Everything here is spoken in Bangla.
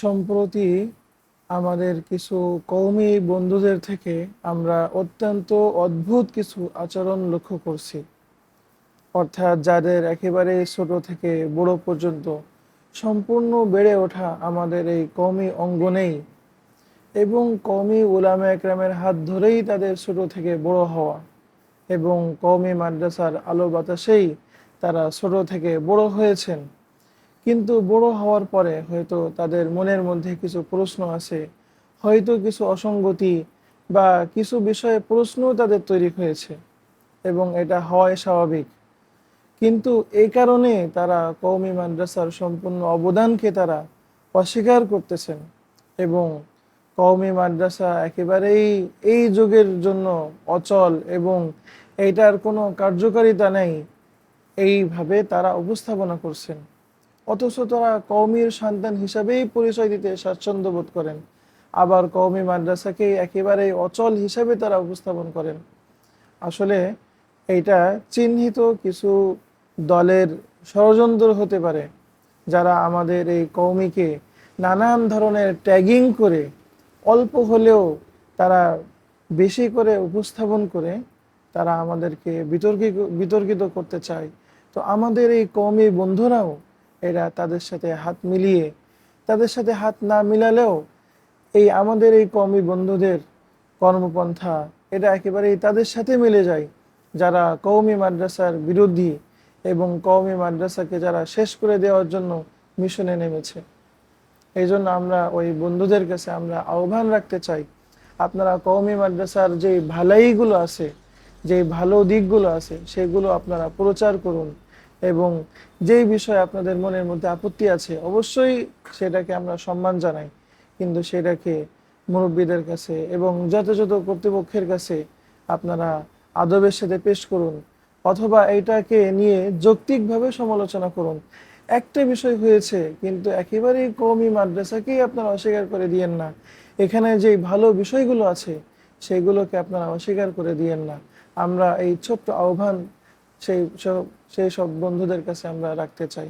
সম্প্রতি আমাদের কিছু কওমি বন্ধুদের থেকে আমরা অত্যন্ত অদ্ভুত কিছু আচরণ লক্ষ্য করছি। অর্থাৎ যাদের একেবারে ছোট থেকে বড় পর্যন্ত সম্পূর্ণ বেড়ে ওঠা আমাদের এই কওমি অঙ্গনেই এবং কওমি উলামা একরামের হাত ধরেই তাদের ছোট থেকে বড় হওয়া এবং কওমি মাদ্রাসার আলো বাতাসেই তারা ছোট থেকে বড় হয়েছেন। কিন্তু বড় হওয়ার পরে হয়তো তাদের মনের মধ্যে কিছু প্রশ্ন আছে, হয়তো কিছু অসঙ্গতি বা কিছু বিষয়ে প্রশ্নও তাদের তৈরি হয়েছে এবং এটা হওয়াই স্বাভাবিক। কিন্তু এই কারণে তারা কওমি মাদ্রাসার সম্পূর্ণ অবদানকে তারা অস্বীকার করতেছেন এবং কওমি মাদ্রাসা একেবারেই এই যুগের জন্য অচল এবং এইটার কোনো কার্যকারিতা নেই, এইভাবে তারা উপস্থাপনা করছেন। অথচ তারা কওমির সন্তান হিসাবেই পরিচয় দিতে স্বাচ্ছন্দ্য বোধ করেন, আবার কওমি মাদ্রাসাকে একেবারেই অচল হিসাবে তারা উপস্থাপন করেন। আসলে এইটা চিহ্নিত কিছু দলের ষড়যন্ত্র হতে পারে, যারা আমাদের এই কওমিকে নানান ধরনের ট্যাগিং করে অল্প হলেও তারা বেশি করে উপস্থাপন করে তারা আমাদেরকে বিতর্কিত করতে চায়। তো আমাদের এই কওমি বন্ধুরাও এরা তাদের সাথে হাত মিলিয়ে, তাদের সাথে হাত না মিলালেও এই আমাদের এই কওমি বন্ধুদের কর্মপন্থা এটা একেবারেই তাদের সাথে মিলে যায়, যারা কওমি মাদ্রাসার বিরোধী এবং কওমি মাদ্রাসাকে যারা শেষ করে দেওয়ার জন্য মিশনে নেমেছে। এই জন্য আমরা ওই বন্ধুদের কাছে আমরা আহ্বান রাখতে চাই, আপনারা কওমি মাদ্রাসার যে ভালাইগুলো আছে, যে ভালো দিকগুলো আছে সেগুলো আপনারা প্রচার করুন এবং যেই বিষয়ে আপনাদের মনের মধ্যে আপত্তি আছে অবশ্যই সেটাকে আমরা সম্মান জানাই, কিন্তু সেটাকে মুরব্বীদের কাছে এবং যথাযথ কর্তৃপক্ষের কাছে আপনারা আদবের সাথে পেশ করুন, অথবা এইটাকে নিয়ে যৌক্তিকভাবে সমালোচনা করুন। একটা বিষয় হয়েছে কিন্তু একেবারেই কওমি মাদ্রাসাকেই আপনারা অস্বীকার করে দিয়েন না, এখানে যে ভালো বিষয়গুলো আছে সেগুলোকে আপনারা অস্বীকার করে দিয়েন না। আমরা এই ছোট্ট আহ্বান সেই সব বন্ধুদের কাছে আমরা রাখতে চাই।